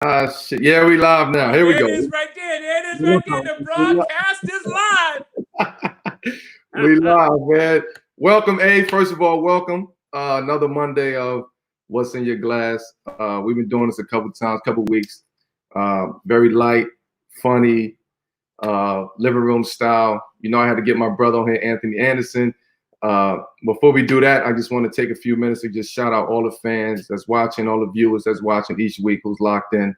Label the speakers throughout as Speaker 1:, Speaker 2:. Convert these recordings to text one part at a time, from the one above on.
Speaker 1: Shit. Yeah, we live now. Here we
Speaker 2: There
Speaker 1: go.
Speaker 2: it is right there. There it is right there. The broadcast is live.
Speaker 1: We live, man. Welcome, A. First of all, welcome. Another Monday of What's in Your Glass. We've been doing this a couple times, couple weeks. Very light, funny, living room style. You know, I had to get my brother on here, Anthony Anderson. Before we do that, I just want to take a few minutes to just shout out all the fans that's watching, all the viewers that's watching each week who's locked in.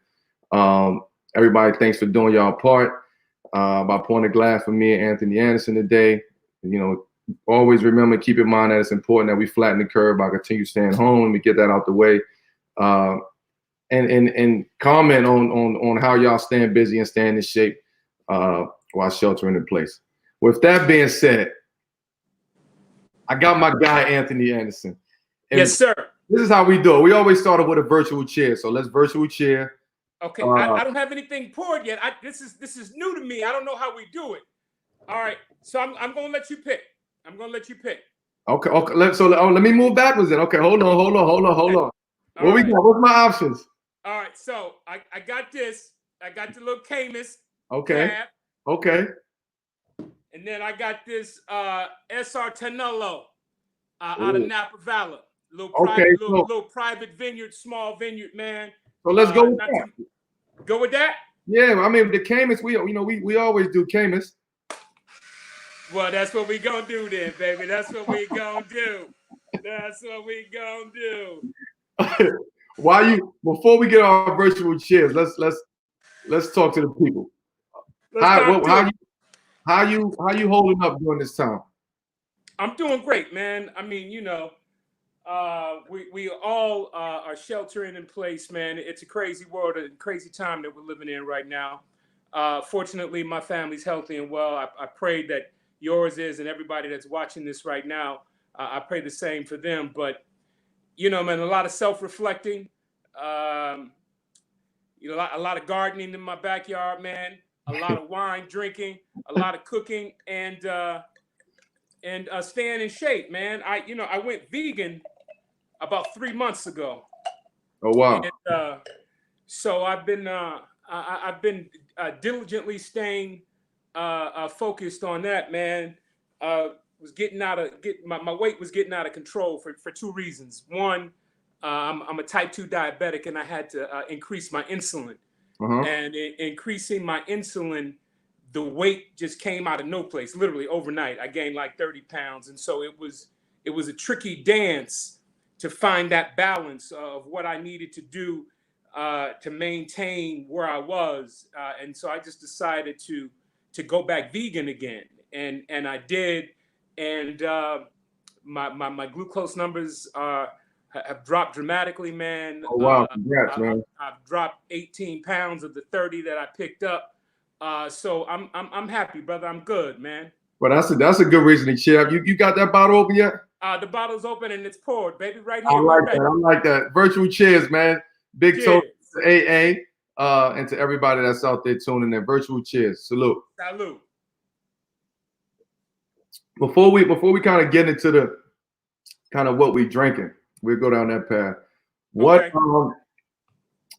Speaker 1: Everybody, thanks for doing y'all part by pouring a glass for me and Anthony Anderson today. You know, always remember, keep in mind that it's important that we flatten the curve by continue staying home. Let me get that out the way. And comment on how y'all staying busy and staying in shape while sheltering in place. With that being said, I got my guy Anthony Anderson. And
Speaker 2: yes, sir.
Speaker 1: This is how we do it. We always started with a virtual chair, so let's virtual chair.
Speaker 2: Okay, I don't have anything poured yet. This is new to me. I don't know how we do it. All right, so I'm gonna let you pick.
Speaker 1: Okay. Let me move backwards then. Okay, hold on. What we got? What's my options?
Speaker 2: All right, so I got this. I got the little Camus.
Speaker 1: Okay.
Speaker 2: Tab,
Speaker 1: Okay.
Speaker 2: and then I got this SR Tanello out of Napa Valley. Little private vineyard, small vineyard, man.
Speaker 1: So let's go with that.
Speaker 2: Go with that?
Speaker 1: Yeah, I mean the Camus, we always do Camus.
Speaker 2: Well, that's what we gonna do then, baby. That's what we gonna do.
Speaker 1: Before we get our virtual chairs, let's talk to the people. How you holding up during this time?
Speaker 2: I'm doing great, man. I mean, you know, we all are sheltering in place, man. It's a crazy world, a crazy time that we're living in right now. Fortunately, my family's healthy and well. I pray that yours is, and everybody that's watching this right now, I pray the same for them. But, you know, man, a lot of self-reflecting, a lot of gardening in my backyard, man, a lot of wine drinking, a lot of cooking, and staying in shape, man. I went vegan about 3 months ago.
Speaker 1: Oh, wow.
Speaker 2: And, so I've been diligently staying focused on that, man. My weight was getting out of control for two reasons. One, I'm a type 2 diabetic, and I had to increase my insulin. And increasing my insulin, the weight just came out of no place. Literally overnight, I gained like 30 pounds, and so it was a tricky dance to find that balance of what I needed to do to maintain where I was, and so I just decided to go back vegan again, and I did, and my glucose numbers have dropped dramatically, man.
Speaker 1: Oh wow, congrats, man.
Speaker 2: I've dropped 18 pounds of the 30 that I picked up, so I'm happy, brother. I'm good, man.
Speaker 1: Well, that's a good reason to cheer. You got that bottle open yet?
Speaker 2: The bottle's open and it's poured, baby, right here.
Speaker 1: I like that. Virtual cheers, man. Big toast to AA and to everybody that's out there tuning in. Virtual cheers. Salute.
Speaker 2: Salute.
Speaker 1: Before we kind of get into the kind of what we drinking, we'll go down that path. What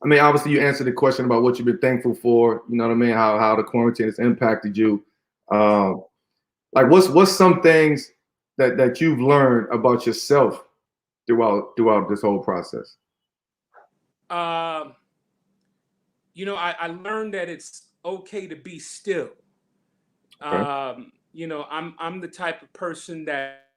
Speaker 1: I mean, obviously you answered the question about what you've been thankful for, you know what I mean, how the quarantine has impacted you. Like what's some things that you've learned about yourself throughout this whole process?
Speaker 2: You know, I learned that it's okay to be still. Okay. You know, I'm the type of person that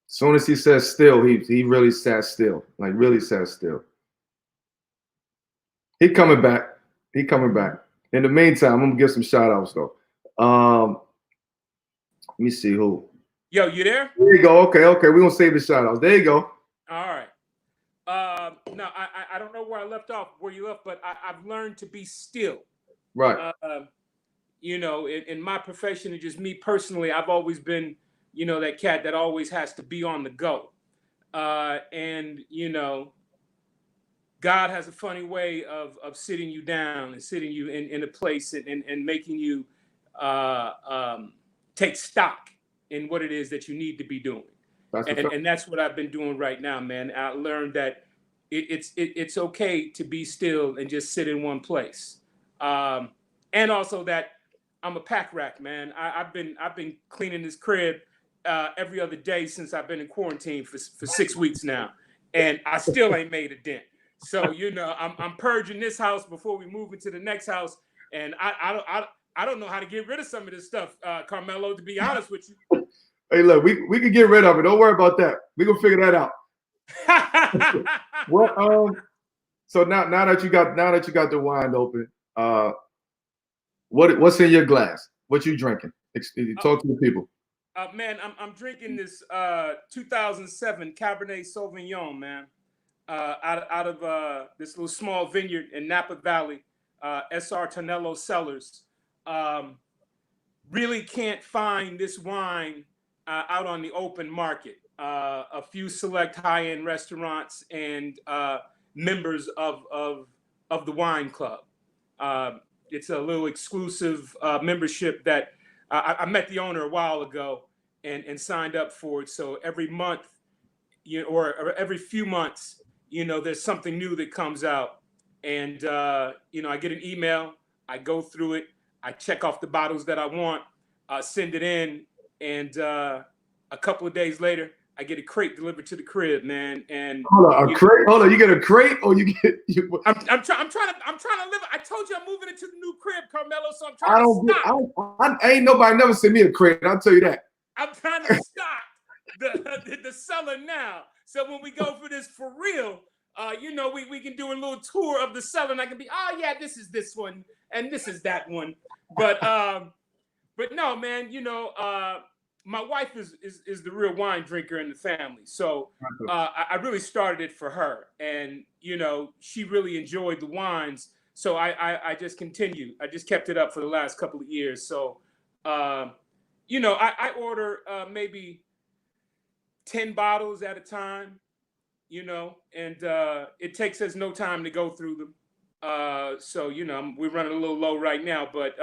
Speaker 1: as soon as he says still, he really sat still, like really sat still. He coming back. In the meantime, I'm gonna give some shout outs though. Let me see who.
Speaker 2: Yo, you there?
Speaker 1: There you go. Okay. We're gonna save the shout outs. There you go.
Speaker 2: All right. No, I don't know where I left off, where you left, but I've learned to be still.
Speaker 1: Right.
Speaker 2: You know, in my profession and just me personally, I've always been, you know, that cat that always has to be on the go. And, you know, God has a funny way of sitting you down and sitting you in a place and making you take stock in what it is that you need to be doing. And that's what I've been doing right now, man. I learned that it's okay to be still and just sit in one place. And also that I'm a pack rat, man. I've been cleaning this crib every other day since I've been in quarantine for 6 weeks now, and I still ain't made a dent. So I'm purging this house before we move into the next house, and I don't know how to get rid of some of this stuff, Carmelo. To be honest with you.
Speaker 1: Hey, look, we can get rid of it. Don't worry about that. We gonna figure that out. Well, so now that you got the wine open, what's in your glass? What you drinking? Talk to the people.
Speaker 2: Man, I'm drinking this 2007 Cabernet Sauvignon, man, out of this little small vineyard in Napa Valley, SR Tonello Cellars. Really can't find this wine out on the open market. A few select high-end restaurants and members of the wine club. It's a little exclusive membership that I met the owner a while ago and signed up for it. So every month, or every few months, there's something new that comes out, and I get an email, I go through it, I check off the bottles that I want, send it in, and a couple of days later, I get a crate delivered to the crib, man. And
Speaker 1: hold on, crate? Hold on, you get a crate or you get?
Speaker 2: I'm trying to live. I told you I'm moving into the new crib, Carmelo. So I'm trying to stock.
Speaker 1: I ain't nobody never sent me a crate. I'll tell you that.
Speaker 2: I'm trying to stock the cellar now. So when we go for this for real, we can do a little tour of the cellar, and I can be, oh yeah, this is this one and this is that one. But no, man, my wife is the real wine drinker in the family. So I really started it for her, and she really enjoyed the wines. So I just continued. I just kept it up for the last couple of years. So I order maybe 10 bottles at a time, and it takes us no time to go through them. So we're running a little low right now, but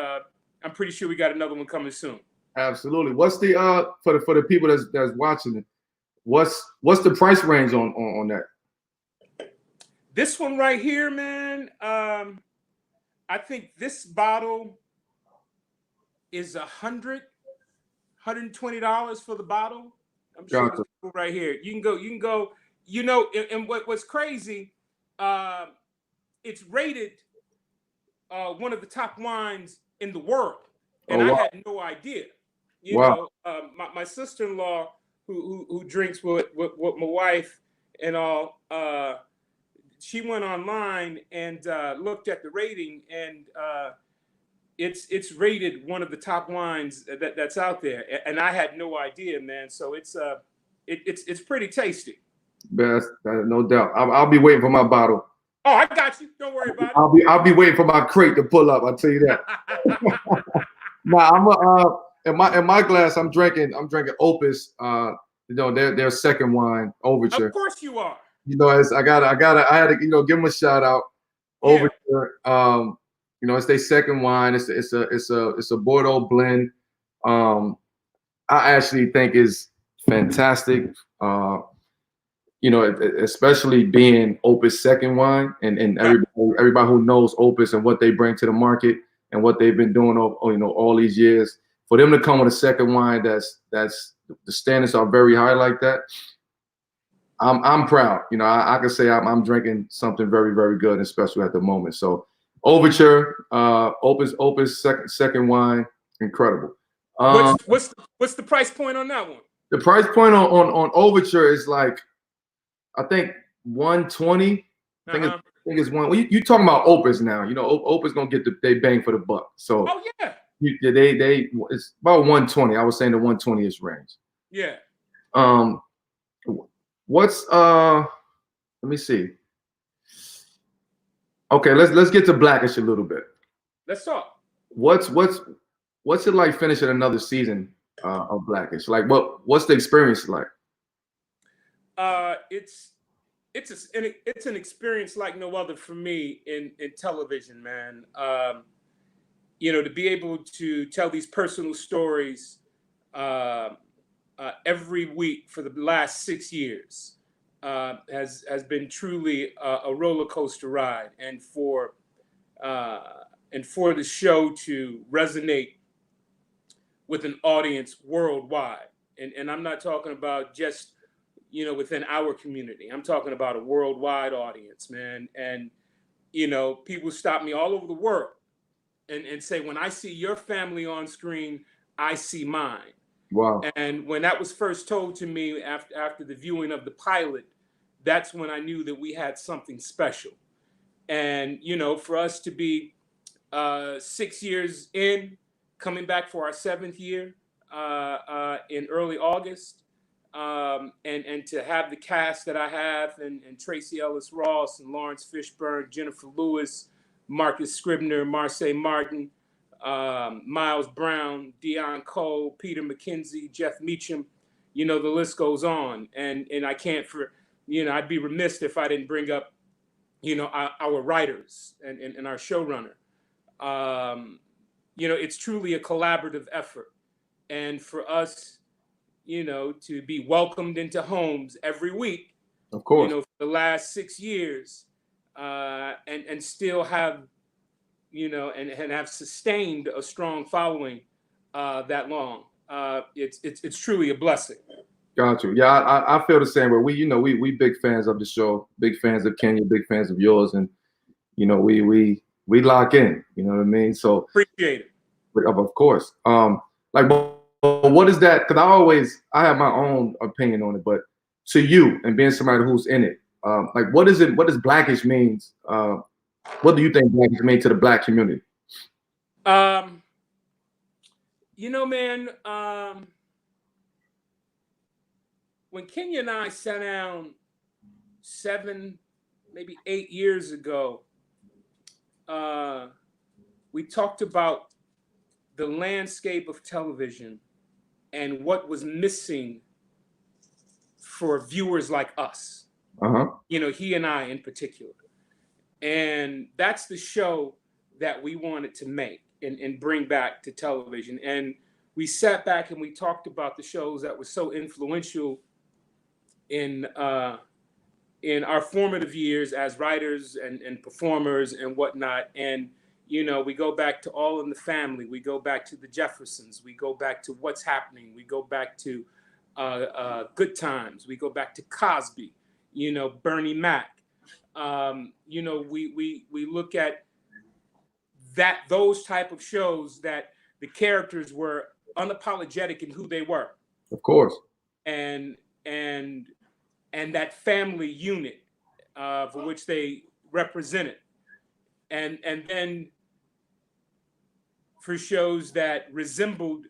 Speaker 2: I'm pretty sure we got another one coming soon.
Speaker 1: Absolutely. What's the for the people that's watching it? What's the price range on that?
Speaker 2: This one right here, man. I think this bottle is $120 for the bottle. I'm sure this right here. You can go. And what's crazy? It's rated one of the top wines in the world, and I had no idea. My sister-in-law who drinks with my wife and all, she went online and looked at the rating, and it's rated one of the top wines that's out there, and I had no idea, man. So it's pretty tasty.
Speaker 1: Best, no doubt. I'll be waiting for my bottle.
Speaker 2: Oh, I got you. Don't worry about it.
Speaker 1: I'll be waiting for my crate to pull up. I'll tell you that. Now in my glass, I'm drinking Opus. Their second wine, Overture.
Speaker 2: Of course you are.
Speaker 1: I had to give them a shout out. Overture. It's their second wine. It's a Bordeaux blend. I actually think is fantastic. Especially being Opus second wine, and everybody who knows Opus and what they bring to the market and what they've been doing all these years, for them to come with a second wine that's the standards are very high like that. I'm proud. I can say I'm drinking something very, very good and special at the moment. So Overture, Opus second wine, incredible.
Speaker 2: What's the price point on that one?
Speaker 1: The price point on Overture is like, I think 120. I think it's one. Well, you talking about Opus now? Opus gonna get they bang for the buck. So they it's about 120. I was saying the 120ish range.
Speaker 2: Yeah.
Speaker 1: What's let me see. Okay, let's get to Blackish a little bit.
Speaker 2: Let's talk.
Speaker 1: What's it like finishing another season of Blackish? Like what's the experience like?
Speaker 2: It's an experience like no other for me in television, man. to be able to tell these personal stories every week for the last 6 years has been truly a roller coaster ride, and for the show to resonate with an audience worldwide, and I'm not talking about just within our community. I'm talking about a worldwide audience, man. And people stop me all over the world and say, when I see your family on screen, I see mine.
Speaker 1: Wow.
Speaker 2: And when that was first told to me after the viewing of the pilot, that's when I knew that we had something special. And for us to be 6 years in, coming back for our 7th year in early August, and to have the cast that I have, and Tracy Ellis Ross and Lawrence Fishburne, Jennifer Lewis, Marcus Scribner, Marseille Martin, Miles Brown, Dion Cole, Peter McKenzie, Jeff Meacham, the list goes on. And I can't I'd be remiss if I didn't bring up, our writers and our showrunner. It's truly a collaborative effort. And for us, to be welcomed into homes every week,
Speaker 1: of course,
Speaker 2: for the last 6 years, and still have, and have sustained a strong following that long. It's truly a blessing.
Speaker 1: Got you. Yeah, I feel the same way. We big fans of the show, big fans of Kenya, big fans of yours, and we lock in. You know what I mean? So
Speaker 2: appreciate it.
Speaker 1: Of course. Like, what is that? Because I have my own opinion on it, but to you and being somebody who's in it, like, what is it? What does Blackish means? What do you think Blackish mean to the Black community?
Speaker 2: Man, when Kenya and I sat down 7, maybe 8 years ago, we talked about the landscape of television and what was missing for viewers like us. He and I in particular. And that's the show that we wanted to make and bring back to television. And we sat back and we talked about the shows that were so influential in our formative years as writers and performers and whatnot. And we go back to All in the Family. We go back to the Jeffersons. We go back to What's Happening. We go back to Good Times. We go back to Cosby. Bernie Mac. We look at those type of shows that the characters were unapologetic in who they were.
Speaker 1: Of course.
Speaker 2: And that family unit for which they represented. And then for shows that resembled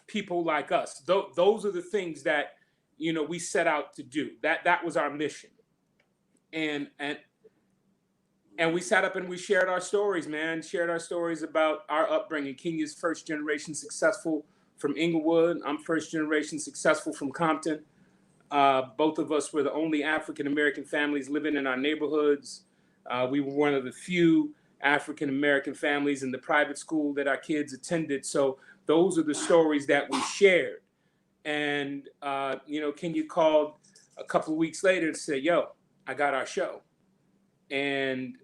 Speaker 2: people like us. Those are the things that, we set out to do. That was our mission. And we sat up and we shared our stories, man. Shared our stories about our upbringing. Kenya's first generation successful from Inglewood. I'm first generation successful from Compton. Both of us were the only African-American families living in our neighborhoods. We were one of the few African-American families in the private school that our kids attended. So those are the stories that we shared. And, Kenya called a couple of weeks later and said, yo, I got our show. And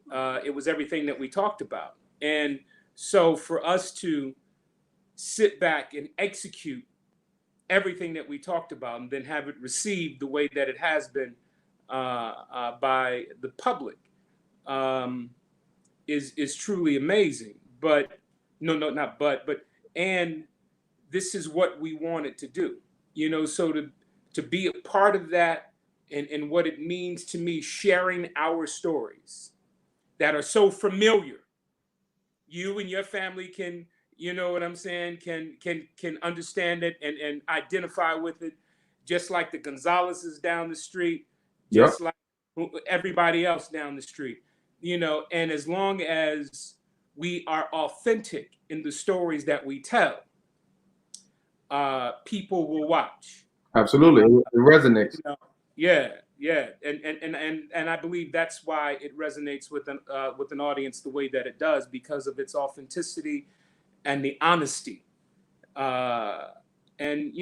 Speaker 2: it was everything that we talked about. And so for us to sit back and execute everything that we talked about and then have it received the way that it has been by the public is truly amazing. But and this is what we wanted to do, so to be a part of that and what it means to me, sharing our stories that are so familiar. You and your family can, you know what I'm saying, can understand it and identify with it, just like the Gonzalez's down the street, just like everybody else down the street, and as long as we are authentic in the stories that we tell, people will watch.
Speaker 1: Absolutely. It resonates.
Speaker 2: Yeah. And I believe that's why it resonates with an audience the way that it does, because of its authenticity and the honesty, and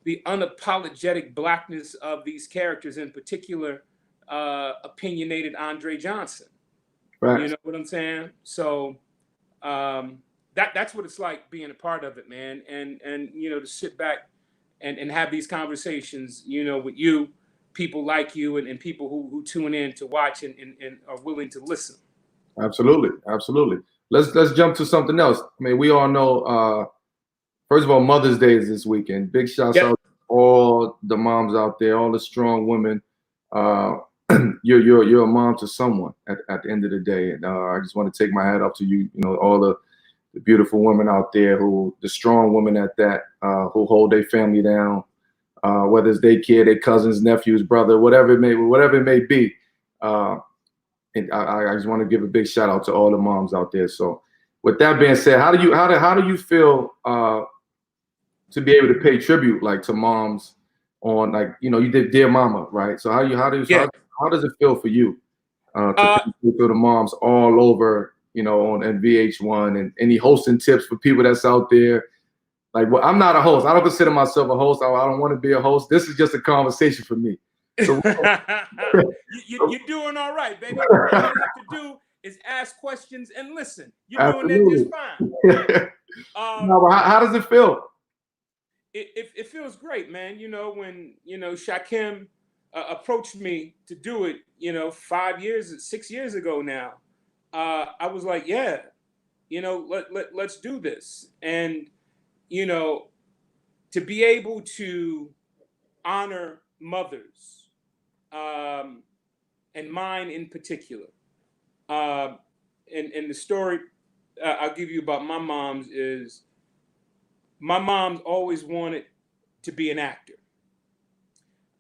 Speaker 2: the unapologetic blackness of these characters, in particular, opinionated Andre Johnson.
Speaker 1: Right.
Speaker 2: You know what I'm saying? So that's what it's like being a part of it, man. And to sit back and have these conversations, with you, people like you, and people who tune in to watch and are willing to listen.
Speaker 1: Absolutely, absolutely. Let's jump to something else. I mean, we all know. First of all, Mother's Day is this weekend. Big shouts out to all the moms out there, all the strong women. You're a mom to someone at the end of the day, and I just want to take my hat off to you. All the beautiful women out there, the strong women at that, who hold their family down, whether it's their kid, their cousins, nephews, brother, whatever it may be. And I just want to give a big shout out to all the moms out there. So, with that being said, how do you feel to be able to pay tribute to moms on you did Dear Mama, right? So how does it feel for you to pay to the moms all over on VH1, and any hosting tips for people that's out there? I'm not a host. I don't consider myself a host. I don't want to be a host. This is just a conversation for me. So,
Speaker 2: you're doing all right, baby. All you have to do is ask questions and listen. You're doing that just fine.
Speaker 1: No, how does it feel?
Speaker 2: It feels great, man. When Shakim approached me to do it, 6 years ago now, I was like, yeah, let's do this. And to be able to honor mothers, and mine in particular, and the story I'll give you about my mom's is, my mom's always wanted to be an actor,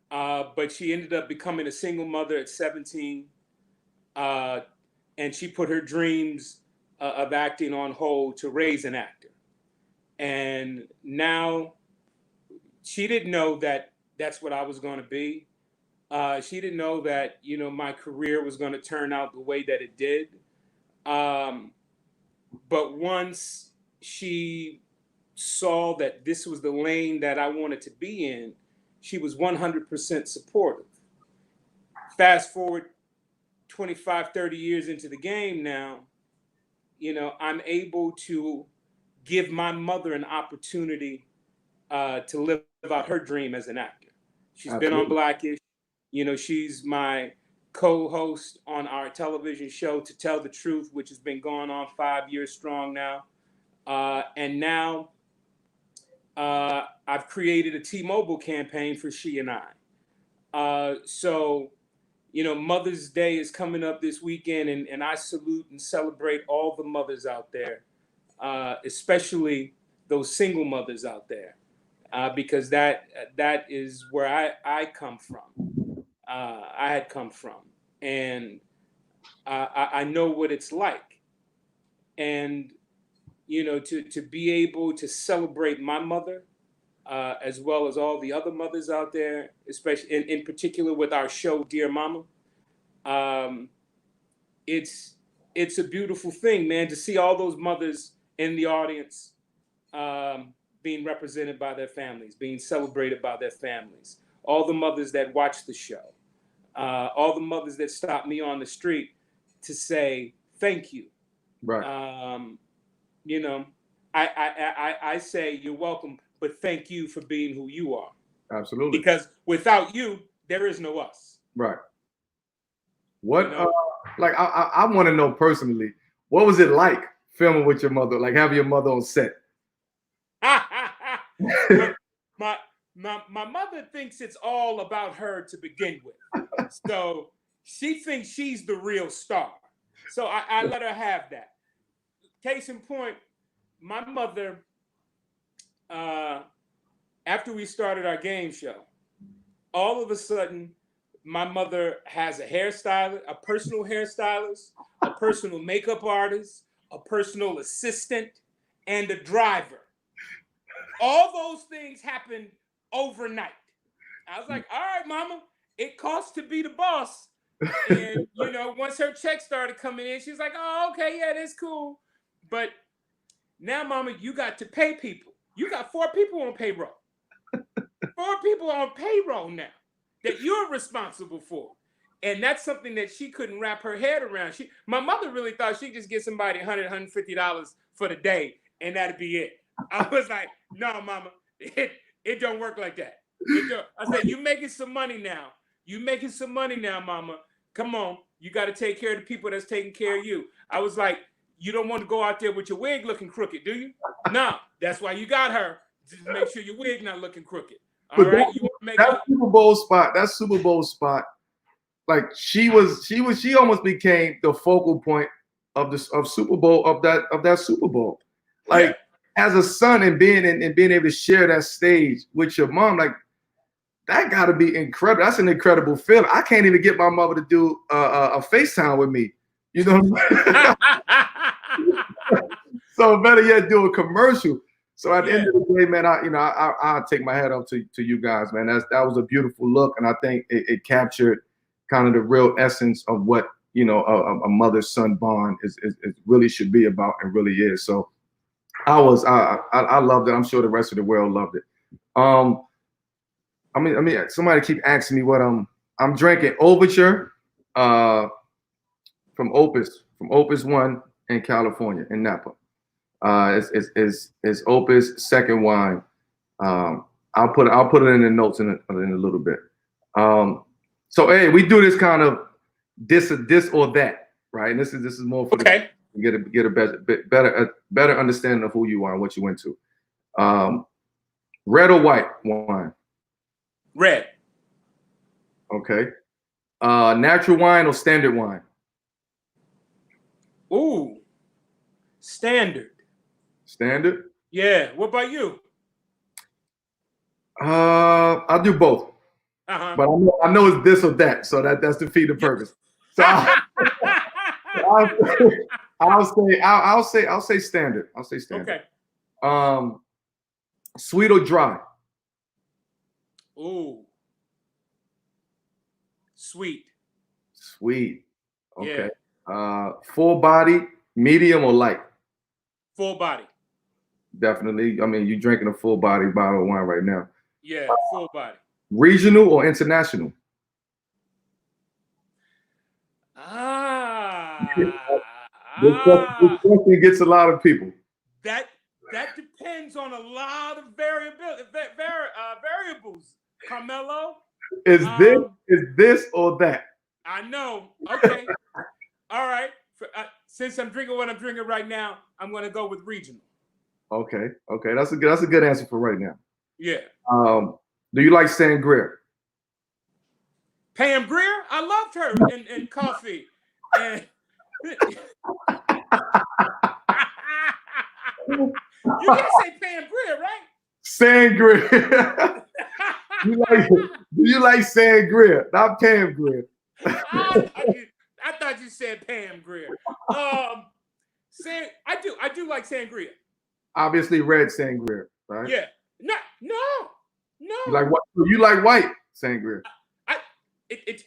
Speaker 2: but she ended up becoming a single mother at 17, and she put her dreams of acting on hold to raise an actor. And now she didn't know that that's what I was going to be. She didn't know that, my career was going to turn out the way that it did. But once she saw that this was the lane that I wanted to be in, she was 100% supportive. Fast forward 25, 30 years into the game now, I'm able to give my mother an opportunity to live out her dream as an actor. She's been on Blackish. She's my co-host on our television show, To Tell the Truth, which has been going on 5 years strong now. And now I've created a T-Mobile campaign for she and I. So, Mother's Day is coming up this weekend, and I salute and celebrate all the mothers out there, especially those single mothers out there, because that is where I come from. I had come from, and I know what it's like. And to be able to celebrate my mother, as well as all the other mothers out there, especially in particular with our show Dear Mama, it's a beautiful thing, man, to see all those mothers in the audience, being represented by their families, being celebrated by their families. All the mothers that watch the show, all the mothers that stop me on the street to say thank you.
Speaker 1: Right.
Speaker 2: I say you're welcome, but thank you for being who you are.
Speaker 1: Absolutely.
Speaker 2: Because without you, there is no us.
Speaker 1: Right. What I want to know personally, what was it like filming with your mother? Like having your mother on set?
Speaker 2: my mother thinks it's all about her to begin with. So she thinks she's the real star. So I let her have that. Case in point, my mother, after we started our game show, all of a sudden, my mother has a hairstylist, a personal hairstylist, a personal makeup artist, a personal assistant, and a driver. All those things happened overnight. I was like, all right, mama, it costs to be the boss. And, once her check started coming in, she was like, oh, okay, yeah, that's cool. But Now, mama, you got to pay people. You got 4 people on payroll. 4 people on payroll now that you're responsible for. And that's something that she couldn't wrap her head around. My mother really thought she'd just get somebody $100, $150 for the day, and that'd be it. I was like, no, mama, it don't work like that. I said, you making some money now. You making some money now, mama. Come on. You got to take care of the people that's taking care of you. I was like, you don't want to go out there with your wig looking crooked, do you? No, that's why you got her. Just make sure your wig not looking crooked. All right? You want to make
Speaker 1: that Super Bowl spot, like she almost became the focal point of Super Bowl of that Super Bowl. Like as a son and being able to share that stage with your mom, like that got to be incredible. That's an incredible feeling. I can't even get my mother to do a FaceTime with me. You know what I'm saying? So better yet, do a commercial. So at the end of the day, man, I'll take my hat off to you guys, man. That was a beautiful look, and I think it captured kind of the real essence of what a mother-son bond is really should be about, and really is. So I loved it. I'm sure the rest of the world loved it. I mean, somebody keep asking me what I'm drinking. Overture, from Opus 1 in California, in Napa. It's Opus second wine. I'll put it in the notes in a little bit. So hey, we do this kind of this or that, right? And this is more for
Speaker 2: okay.
Speaker 1: Get a better understanding of who you are and what you went to. Red or white wine?
Speaker 2: Red.
Speaker 1: Okay. Natural wine or standard wine?
Speaker 2: Ooh, standard.
Speaker 1: Standard?
Speaker 2: Yeah. What about you?
Speaker 1: I'll do both. But I know it's this or that, so that's defeat the purpose. So I'll say standard. I'll say standard.
Speaker 2: Okay.
Speaker 1: Sweet or dry?
Speaker 2: Ooh. Sweet.
Speaker 1: Sweet. Okay.
Speaker 2: Yeah.
Speaker 1: Full body, medium or light?
Speaker 2: Full body.
Speaker 1: Definitely. I mean, you're drinking a full body bottle of wine right now.
Speaker 2: Yeah, full body.
Speaker 1: Regional or international? This question gets a lot of people.
Speaker 2: That depends on a lot of variables. Carmelo.
Speaker 1: Is this or that?
Speaker 2: I know. Okay. All right. Since I'm drinking what I'm drinking right now, I'm going to go with regional.
Speaker 1: Okay. That's a good answer for right now.
Speaker 2: Yeah.
Speaker 1: Do you like sangria?
Speaker 2: Pam Grier? I loved her in Coffee. And you didn't say Pam Grier, right?
Speaker 1: Sangria. you like sangria, not Pam Grier.
Speaker 2: I thought you said Pam Grier. I do like sangria.
Speaker 1: Obviously, red sangria, right?
Speaker 2: Yeah. No.
Speaker 1: You like white sangria?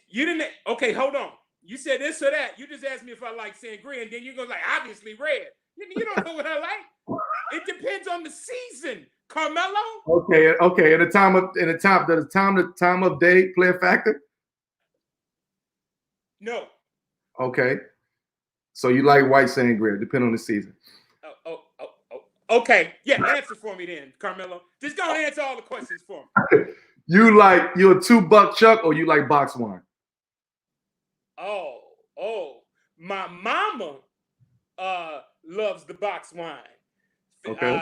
Speaker 2: You didn't. Okay, hold on. You said this or that. You just asked me if I like sangria, and then you go like, obviously red. You don't know what I like. It depends on the season, Carmelo.
Speaker 1: Okay. And does the time of day play a factor?
Speaker 2: No.
Speaker 1: Okay. So you like white sangria, depending on the season.
Speaker 2: Okay. Yeah, answer for me then, Carmelo. Just go and answer all the questions for me.
Speaker 1: You're a $2 Chuck, or you like box wine?
Speaker 2: Oh. My mama loves the box wine.
Speaker 1: Okay.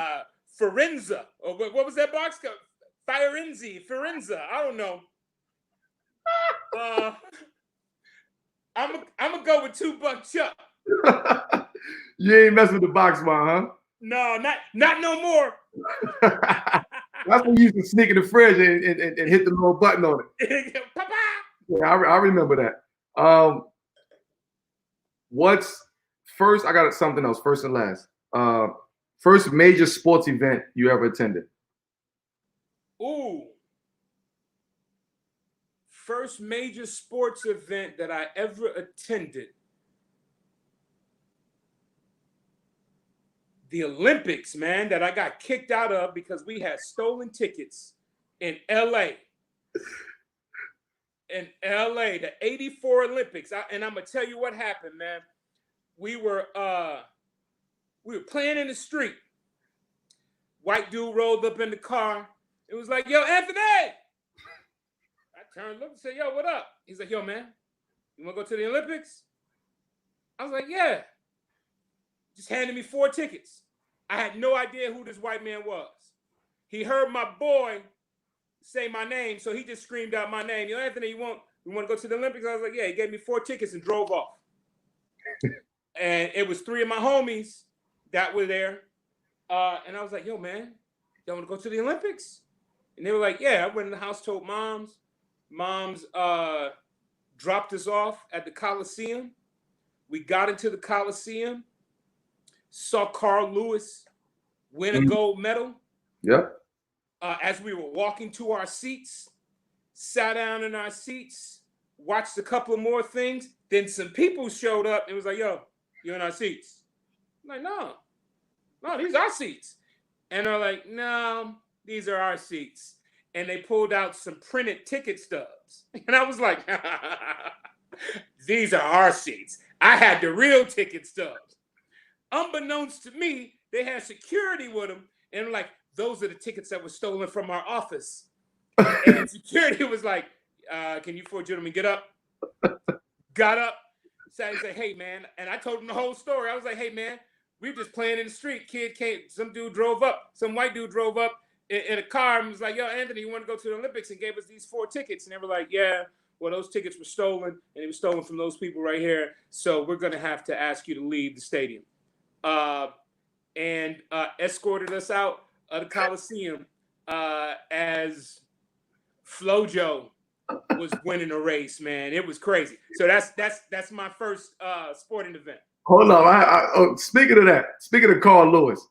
Speaker 2: Firenze. Or what was that box called? Firenze. I don't know. I'm gonna go with $2 Chuck.
Speaker 1: You ain't messing with the box wine, huh?
Speaker 2: No, not no more.
Speaker 1: That's when you used to sneak in the fridge and hit the little button on it. Yeah, I remember that. What's first? I got something else. First and last. First major sports event you ever attended?
Speaker 2: Ooh. First major sports event that I ever attended. the Olympics, man, that I got kicked out of because we had stolen tickets in LA. In LA, the 84 Olympics. And I'm gonna tell you what happened, man. We were playing in the street. White dude rolled up in the car. It was like, yo, Anthony. I turned, looked, and said, yo, what up? He's like, yo, man, you wanna go to the Olympics? I was like, yeah. Just handed me 4 tickets. I had no idea who this white man was. He heard my boy say my name, so he just screamed out my name. Yo, Anthony, you want to go to the Olympics? I was like, yeah. He gave me 4 tickets and drove off. And it was 3 of my homies that were there. And I was like, yo, man, y'all want to go to the Olympics? And they were like, yeah. I went in the house, told moms. Moms dropped us off at the Coliseum. We got into the Coliseum, saw Carl Lewis win a gold medal.
Speaker 1: Yep.
Speaker 2: As we were walking to our seats, sat down in our seats, watched a couple of more things. Then some people showed up and was like, yo, you're in our seats. I'm like, no, these are our seats. And they're like, no, these are our seats. And they pulled out some printed ticket stubs. And I was like, these are our seats. I had the real ticket stubs. Unbeknownst to me, they had security with them. And like, those are the tickets that were stolen from our office. And security was like, can you 4 gentlemen get up? Got up. So I said, hey, man. And I told him the whole story. I was like, hey, man, we were just playing in the street. Kid came, some dude drove up. Some white dude drove up in a car and was like, yo, Anthony, you want to go to the Olympics? And gave us these 4 tickets. And they were like, yeah, well, those tickets were stolen. And they were stolen from those people right here. So we're going to have to ask you to leave the stadium. And escorted us out of the Coliseum as Flojo was winning a race, man. It was crazy. So that's my first sporting event.
Speaker 1: Hold on. Speaking of that, speaking of Carl Lewis,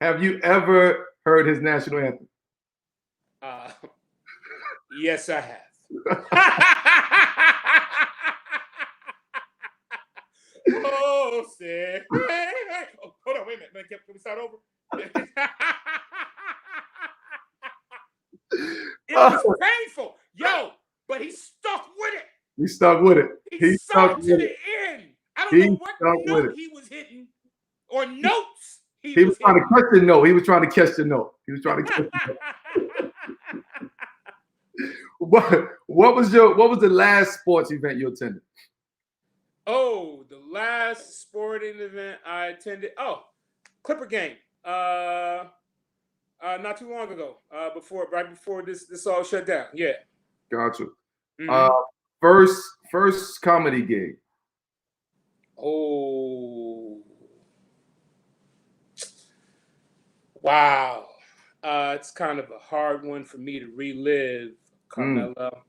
Speaker 1: have you ever heard his national anthem?
Speaker 2: Yes, I have. Oh, say, hey. Oh, hold on, wait a minute. Can we start over? It was painful. Yo, but he stuck with it.
Speaker 1: He stuck with it.
Speaker 2: He stuck to the end. I don't know what note he was hitting or notes
Speaker 1: he was trying to catch the note. He was trying to catch the note. What was the last sports event you attended?
Speaker 2: Oh, the last sporting event I attended. Oh, Clipper game. Not too long ago. Right before this all shut down. Yeah.
Speaker 1: Gotcha. Mm-hmm. First comedy gig.
Speaker 2: Oh. Wow. It's kind of a hard one for me to relive, Carmelo.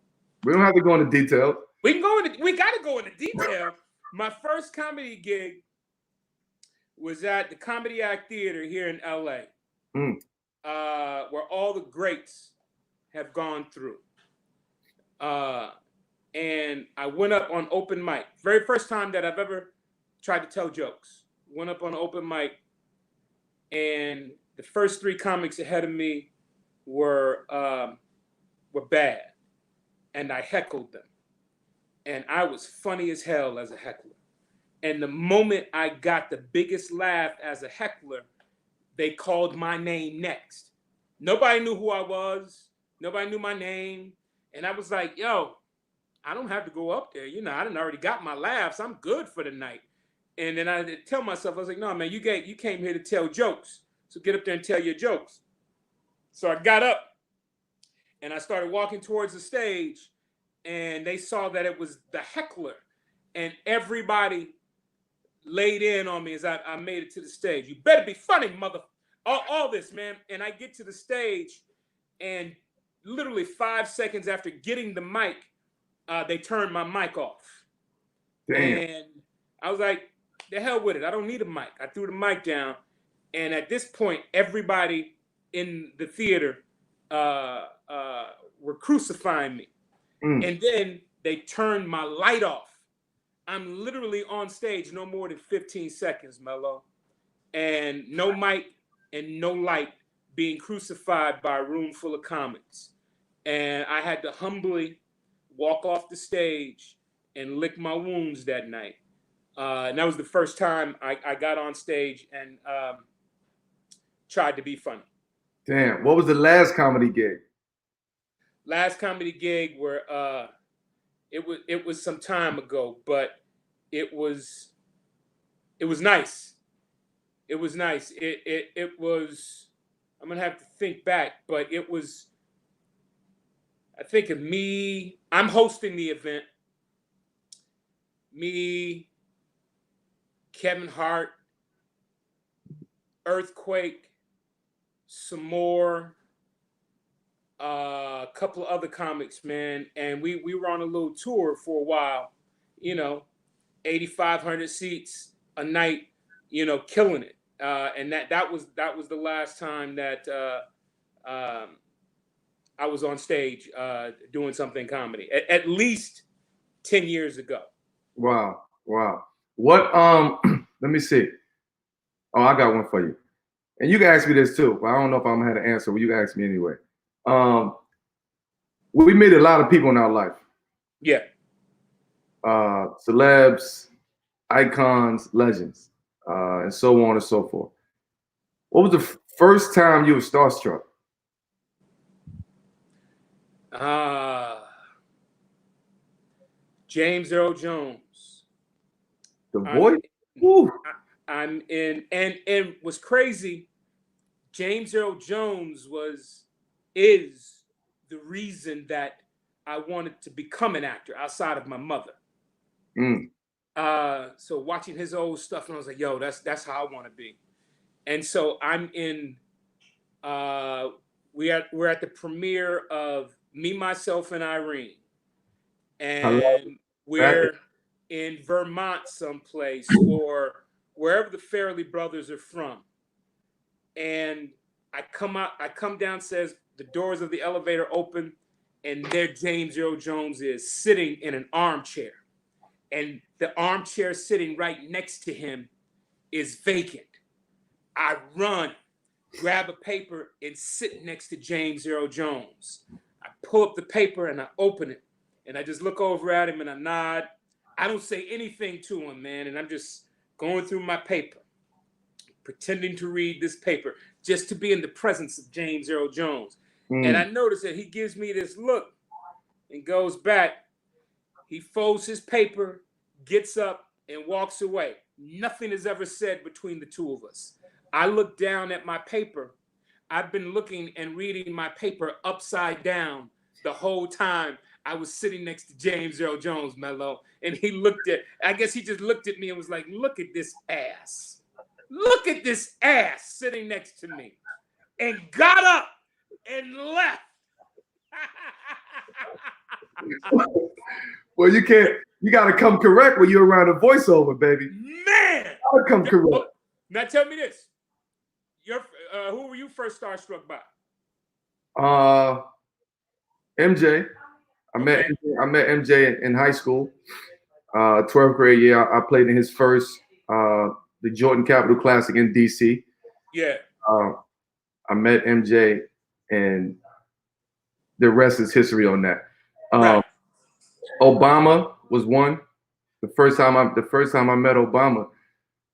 Speaker 1: We don't have to go into detail.
Speaker 2: We got to go into detail. My first comedy gig was at the Comedy Act Theater here in LA, where all the greats have gone through. And I went up on open mic. Very first time that I've ever tried to tell jokes. Went up on open mic, and the first 3 comics ahead of me were bad, and I heckled them. And I was funny as hell as a heckler. And the moment I got the biggest laugh as a heckler, they called my name next. Nobody knew who I was. Nobody knew my name. And I was like, yo, I don't have to go up there. You know, I done already got my laughs. I'm good for the night. And then I tell myself, I was like, no, man, you came here to tell jokes. So get up there and tell your jokes. So I got up and I started walking towards the stage. And they saw that it was the heckler, and everybody laid in on me as I made it to the stage. You better be funny, mother. All this, man. And I get to the stage, and literally 5 seconds after getting the mic, they turned my mic off. Damn. And I was like, the hell with it. I don't need a mic. I threw the mic down. And at this point, everybody in the theater were crucifying me. And then they turned my light off. I'm literally on stage no more than 15 seconds, Mello. and no mic and no light, being crucified by a room full of comics. And I had to humbly walk off the stage and lick my wounds that night. And that was the first time I got on stage and tried to be funny.
Speaker 1: Damn. What was the last comedy gig?
Speaker 2: Last comedy gig where it was some time ago, but it was nice. It was nice. It was. I'm gonna have to think back, but it was. I think of me. I'm hosting the event. Me, Kevin Hart, Earthquake, some more, a couple of other comics, man, and we were on a little tour for a while. 8,500 seats a night. Killing it. And that was the last time that I was on stage doing something comedy. At least 10 years ago.
Speaker 1: Wow. What let me see. Oh, I got one for you. And you can ask me this too, but I don't know if I'm gonna have an answer. Well, you can ask me anyway. We meet a lot of people in our life.
Speaker 2: Yeah.
Speaker 1: Celebs, icons, legends, and so on and so forth. What was the first time you were starstruck?
Speaker 2: James Earl Jones.
Speaker 1: The voice? Woo.
Speaker 2: I'm in, and what's crazy, James Earl Jones is the reason that I wanted to become an actor outside of my mother. So watching his old stuff, and I was like, yo, that's how I want to be. And so I'm in, we're at the premiere of Me, Myself, and Irene. And we're in Vermont someplace, or wherever the Farrelly brothers are from. And I come downstairs, the doors of the elevator open, and there James Earl Jones is sitting in an armchair. And the armchair sitting right next to him is vacant. I run, grab a paper, and sit next to James Earl Jones. I pull up the paper and I open it. And I just look over at him and I nod. I don't say anything to him, man. And I'm just going through my paper, pretending to read this paper, just to be in the presence of James Earl Jones. And I notice that he gives me this look and goes back. He folds his paper, gets up, and walks away. Nothing is ever said between the two of us. I look down at my paper. I've been looking and reading my paper upside down the whole time I was sitting next to James Earl Jones, Mello. And I guess he just looked at me and was like, look at this ass. Look at this ass sitting next to me. And got up and left.
Speaker 1: Well, you got to come correct when you're around a voiceover, baby.
Speaker 2: Man!
Speaker 1: I'll come correct.
Speaker 2: Now tell me this. Who were you first starstruck by?
Speaker 1: MJ. I met MJ in high school. 12th grade year. I played in his first the Jordan Capital Classic in DC.
Speaker 2: Yeah.
Speaker 1: I met MJ, and the rest is history on that.
Speaker 2: Right.
Speaker 1: Obama was one. The first time I met Obama,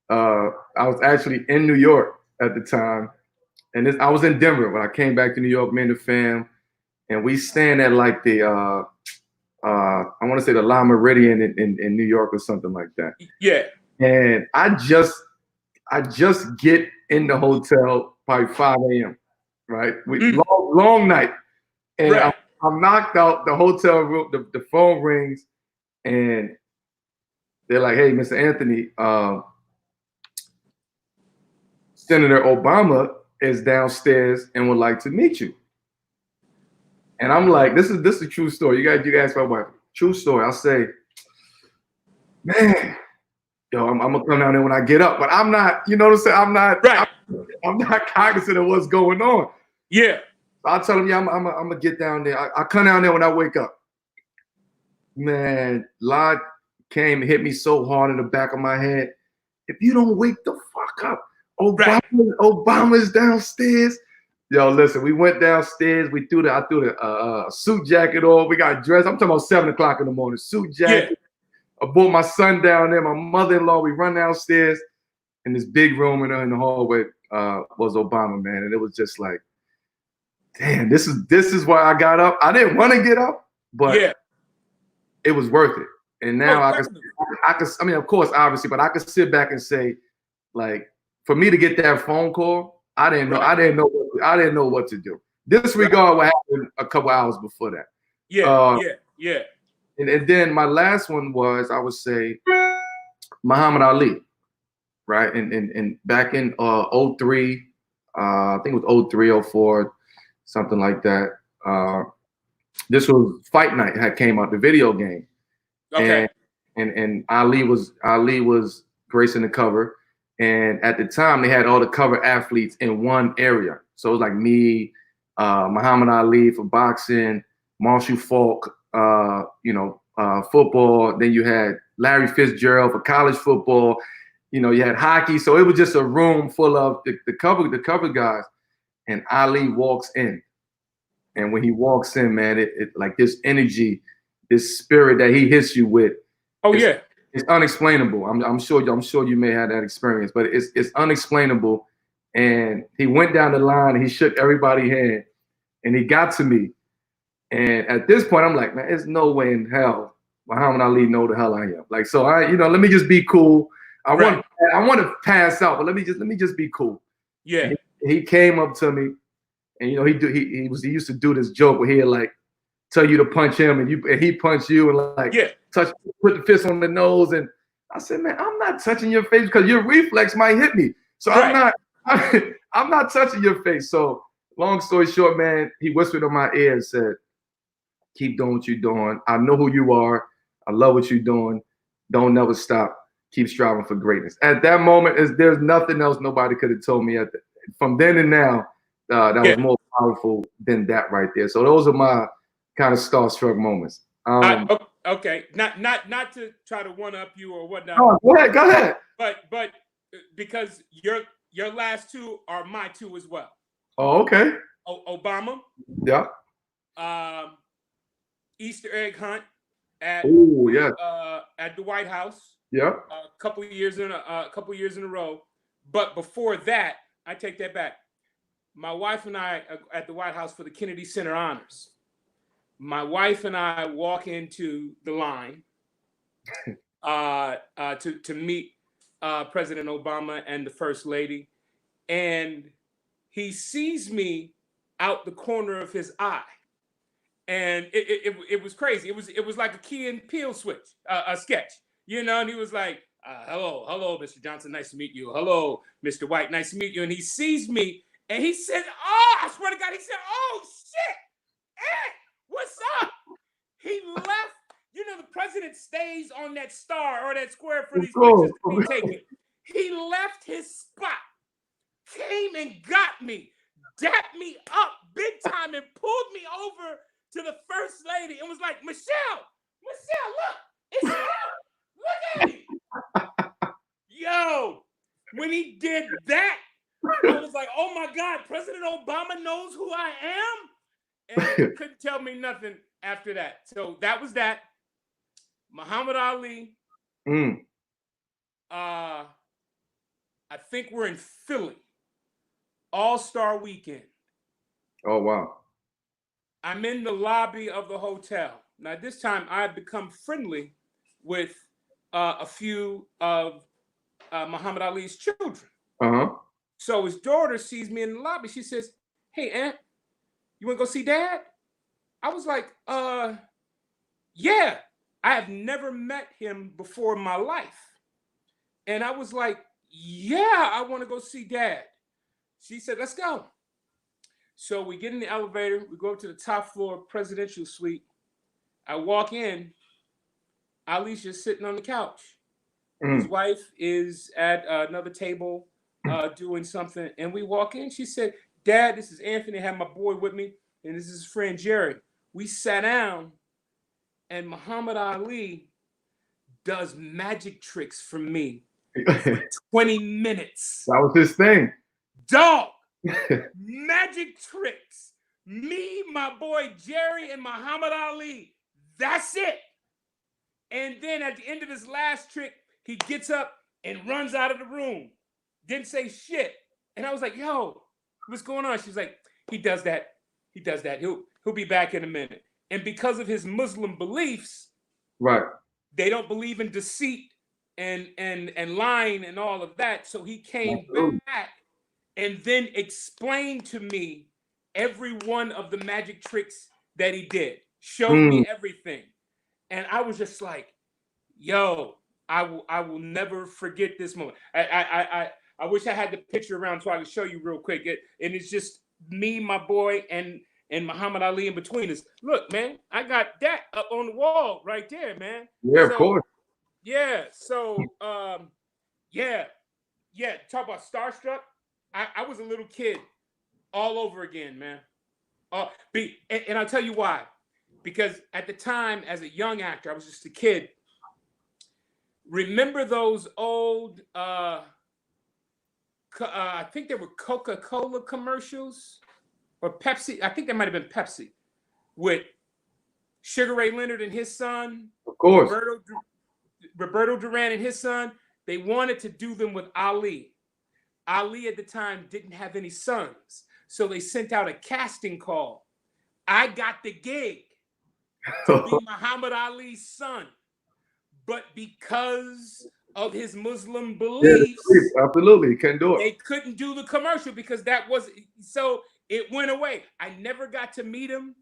Speaker 1: I was actually in New York at the time, and I was in Denver when I came back to New York, me and the fam, and we stand at like the I want to say the La Meridian in New York or something like that.
Speaker 2: Yeah.
Speaker 1: And I just get in the hotel probably 5 a.m. Right? Long night, and
Speaker 2: right.
Speaker 1: I'm knocked out. The hotel room, the phone rings, and they're like, "Hey, Mr. Anthony, Senator Obama is downstairs and would like to meet you." And I'm like, "This is a true story. You guys, my wife, true story." I say, "Man, yo, I'm gonna come down there when I get up," but I'm not. You know what I'm saying? I'm not.
Speaker 2: Right.
Speaker 1: I'm not cognizant of what's going on.
Speaker 2: Yeah.
Speaker 1: I tell him, yeah, I'm gonna get down there. I come down there when I wake up. Man, Lord came and hit me so hard in the back of my head. If you don't wake the fuck up, Obama's downstairs. Yo, listen, we went downstairs. I threw the suit jacket on. We got dressed. I'm talking about 7 o'clock in the morning. Suit jacket. I brought my son down there, my mother-in-law. We run downstairs in this big room in the hallway was Obama, man. And it was just like, damn, this is why I got up. I didn't want to get up, but it was worth it. And now I could, I mean, of course, obviously, but I could sit back and say, like, for me to get that phone call, I didn't know what to do. Disregard what happened a couple hours before that. And then my last one was, I would say, Muhammad Ali, right? And back in 03, I think it was 03, 04, something like that. This was Fight Night had came out, the video game.
Speaker 2: Okay.
Speaker 1: And Ali was gracing the cover. And at the time, they had all the cover athletes in one area. So it was like me, Muhammad Ali for boxing, Marshall Falk, football. Then you had Larry Fitzgerald for college football. You had hockey. So it was just a room full of the cover guys. And Ali walks in. And when he walks in, man, it like this energy, this spirit that he hits you with. It's unexplainable. I'm sure you may have that experience, but it's unexplainable. And he went down the line and he shook everybody's hand and he got to me. And at this point, I'm like, man, there's no way in hell Muhammad Ali know the hell I am. Like, so let me just be cool. I want to pass out, but let me just be cool.
Speaker 2: Yeah.
Speaker 1: He came up to me and he used to do this joke where he'd like tell you to punch him and he punched you and like put the fist on the nose. And I said, man, I'm not touching your face because your reflex might hit me. So I'm not touching your face. So long story short, man, he whispered in my ear and said, keep doing what you're doing. I know who you are. I love what you're doing. Don't never stop. Keep striving for greatness. At that moment, there's nothing else nobody could have told me. From then and now, that was more powerful than that right there. So those are my kind of starstruck moments.
Speaker 2: Okay, not to try to one up you or whatnot.
Speaker 1: Oh, go ahead.
Speaker 2: But because your last two are my two as well.
Speaker 1: Oh, okay.
Speaker 2: Obama.
Speaker 1: Yeah.
Speaker 2: Easter egg hunt at the White House.
Speaker 1: Yeah.
Speaker 2: A couple of years in a row. But before that, I take that back. My wife and I are at the White House for the Kennedy Center Honors. My wife and I walk into the line to meet President Obama and the First Lady, and he sees me out the corner of his eye, and it was crazy. It was like a Key and Peele switch, a sketch, And he was like, "Hello, Mr. Johnson, nice to meet you. Hello, Mr. White, nice to meet you." And he sees me, and he said, "Oh, I swear to God," he said, "Oh shit, Ed, what's up?" He left. The president stays on that star or that square for these pictures to be taken. He left his spot, came and got me, dapped me up big time, and pulled me over to the First Lady and was like, Michelle, look, it's him. Look at me. Yo, when he did that, I was like, oh my God, President Obama knows who I am? And he couldn't tell me nothing after that. So that was that. Muhammad Ali. I think we're in Philly. All-Star Weekend.
Speaker 1: Oh, wow.
Speaker 2: I'm in the lobby of the hotel. Now, this time I've become friendly with a few of Muhammad Ali's children. So his daughter sees me in the lobby. She says, "Hey, Aunt, you want to go see Dad?" I was like, yeah. I have never met him before in my life. And I was like, yeah, I want to go see Dad. She said, let's go. So we get in the elevator. We go up to the top floor presidential suite. I walk in. Ali's just sitting on the couch. His wife is at another table doing something. And we walk in. She said, "Dad, this is Anthony. I have my boy with me. And this is his friend Jerry." We sat down. And Muhammad Ali does magic tricks for me for 20 minutes.
Speaker 1: That was his thing.
Speaker 2: Dog. Magic tricks. Me, my boy Jerry, and Muhammad Ali. That's it. And then at the end of his last trick, he gets up and runs out of the room. Didn't say shit. And I was like, yo, what's going on? She's like, he does that. He does that. He'll be back in a minute. And because of his Muslim beliefs,
Speaker 1: right,
Speaker 2: they don't believe in deceit and lying and all of that. So he came back and then explained to me every one of the magic tricks that he did. Showed me everything. And I was just like, yo, I will never forget this moment. I wish I had the picture around so I could show you real quick. And it's just me, my boy, and Muhammad Ali in between us. Look, man, I got that up on the wall right there, man.
Speaker 1: Yeah, of course.
Speaker 2: Yeah. So, yeah. Talk about Starstruck. I was a little kid all over again, man. And I'll tell you why. Because at the time, as a young actor, I was just a kid. Remember those old, I think they were Coca-Cola commercials or Pepsi. I think they might have been Pepsi with Sugar Ray Leonard and his son.
Speaker 1: Of course.
Speaker 2: Roberto Duran and his son. They wanted to do them with Ali. Ali at the time didn't have any sons. So they sent out a casting call. I got the gig to be Muhammad Ali's son. But because of his Muslim beliefs,
Speaker 1: absolutely, can't do it.
Speaker 2: They couldn't do the commercial because that was, so it went away. I never got to meet him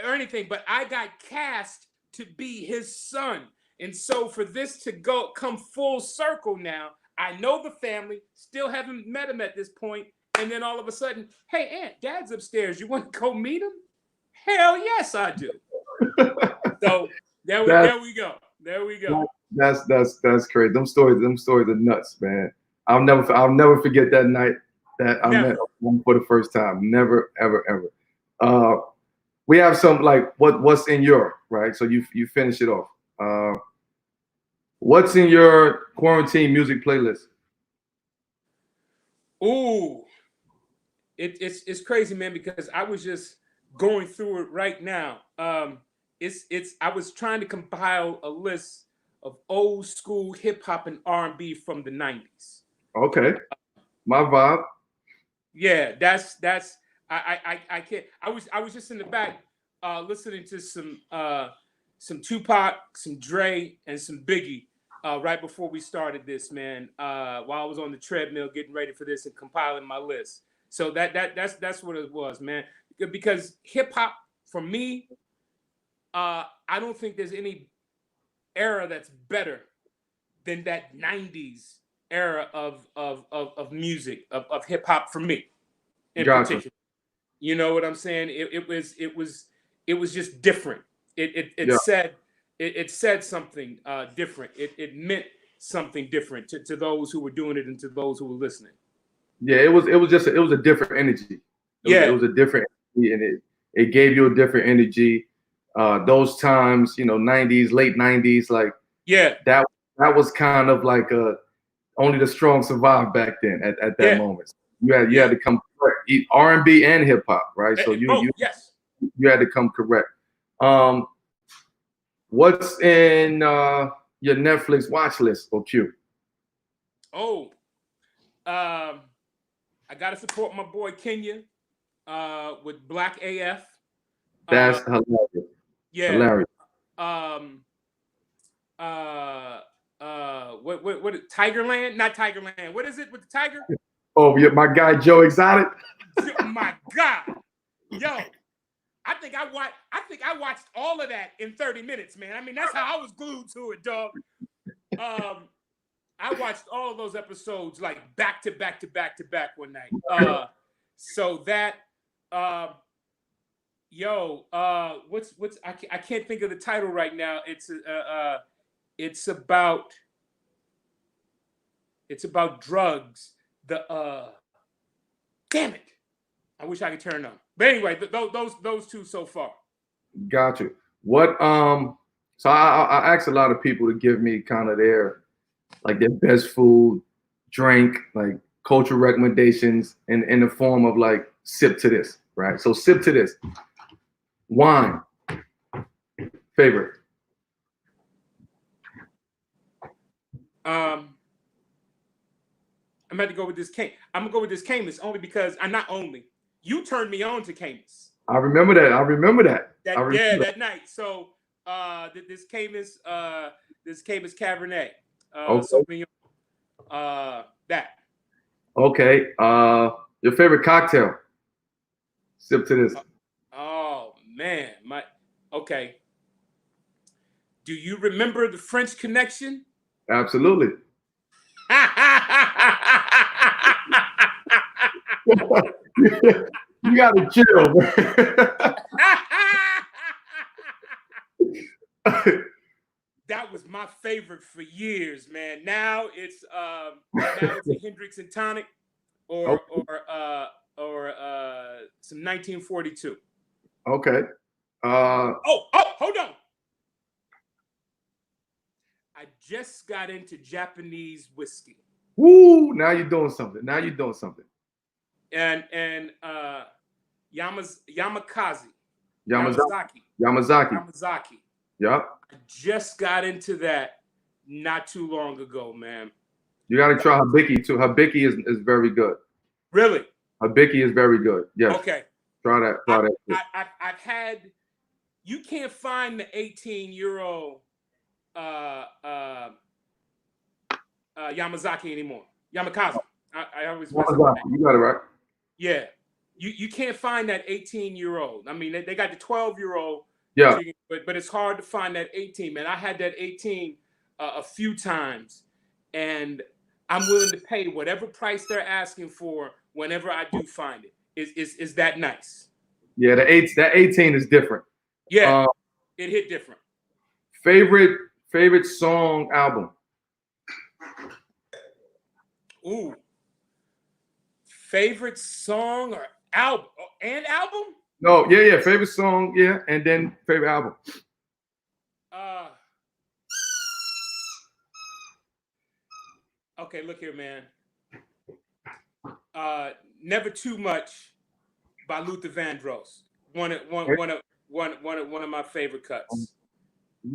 Speaker 2: or anything, but I got cast to be his son. And so for this to come full circle now, I know the family, still haven't met him at this point, and then all of a sudden, hey, Aunt, Dad's upstairs. You want to go meet him? Hell yes, I do. So there we go. There we go.
Speaker 1: That's crazy. Them stories are nuts, man. I'll never forget that night that I met him for the first time. Never, ever, ever. We have some like what's in your, right? So you finish it off. What's in your quarantine music playlist?
Speaker 2: Ooh, it's crazy, man, because I was just going through it right now. I was trying to compile a list of old school hip hop and R&B from the 90s.
Speaker 1: Okay, my vibe.
Speaker 2: Yeah, that's I can't. I was just in the back listening to some Tupac, some Dre, and some Biggie right before we started this, man. While I was on the treadmill getting ready for this and compiling my list. So that's what it was, man. Because hip hop for me, I don't think there's any era that's better than that 90s era of music, of hip hop for me in particular. You know what I'm saying? It was just different. It said something different. It meant something different to those who were doing it and to those who were listening.
Speaker 1: Yeah, it was a different energy. It was a different energy, and it gave you a different energy. Those times, 90s, late 90s, like that was kind of like only the strong survived back then at that moment. You had to come correct, R&B and hip hop, right? So you had to come correct. What's in your Netflix watch list or queue?
Speaker 2: I gotta support my boy Kenya with Black AF.
Speaker 1: That's hilarious.
Speaker 2: Yeah.
Speaker 1: Hilarious.
Speaker 2: What Tigerland? Not Tigerland. What is it with the tiger?
Speaker 1: Oh, yeah, my guy Joe Exotic.
Speaker 2: My God. Yo, I think I watched all of that in 30 minutes, man. I mean, that's how I was glued to it, dog. I watched all of those episodes like back to back to back to back one night. So that what's I can't think of the title right now. It's about drugs. Damn it. I wish I could turn on. But anyway, those two so far.
Speaker 1: Got you. What so I asked a lot of people to give me kind of their like their best food, drink, like cultural recommendations in the form of like sip to this, right? So sip to this. Wine, favorite.
Speaker 2: I'm about to go with this Caymus. I'm gonna go with this Caymus only because I'm not only you turned me on to Caymus.
Speaker 1: I remember that. I remember that.
Speaker 2: That night. So this Caymus Cabernet,
Speaker 1: Okay.
Speaker 2: Sauvignon, that.
Speaker 1: Okay. Your favorite cocktail. Sip to this.
Speaker 2: Oh man, okay. Do you remember the French Connection?
Speaker 1: Absolutely. You gotta chill, man.
Speaker 2: That was my favorite for years, man. Now it's a Hendrix and tonic, or some 1942.
Speaker 1: Okay.
Speaker 2: Hold on. I just got into Japanese whiskey.
Speaker 1: Woo! Now you're doing something.
Speaker 2: And Yamazaki.
Speaker 1: Yep.
Speaker 2: I just got into that not too long ago, man.
Speaker 1: You got to try Hibiki too. Hibiki is very good.
Speaker 2: Really?
Speaker 1: Hibiki is very good. Yes.
Speaker 2: Okay.
Speaker 1: Try that.
Speaker 2: I've had. You can't find the 18-year-old Yamazaki anymore. Yamakaze. I always.
Speaker 1: Yamazaki. You got it right.
Speaker 2: Yeah. You can't find that 18-year-old. I mean, they got the 12-year-old.
Speaker 1: Yeah.
Speaker 2: But it's hard to find that 18, man. I had that 18 a few times, and I'm willing to pay whatever price they're asking for whenever I do find it. Is that nice?
Speaker 1: Yeah, that 18 is different.
Speaker 2: Yeah, it hit different.
Speaker 1: Favorite song album.
Speaker 2: Ooh. Favorite song or album and album?
Speaker 1: No, yeah. Favorite song, yeah, and then favorite album.
Speaker 2: Okay, look here, man. Never Too Much by Luther Vandross. One of my favorite cuts.
Speaker 1: Can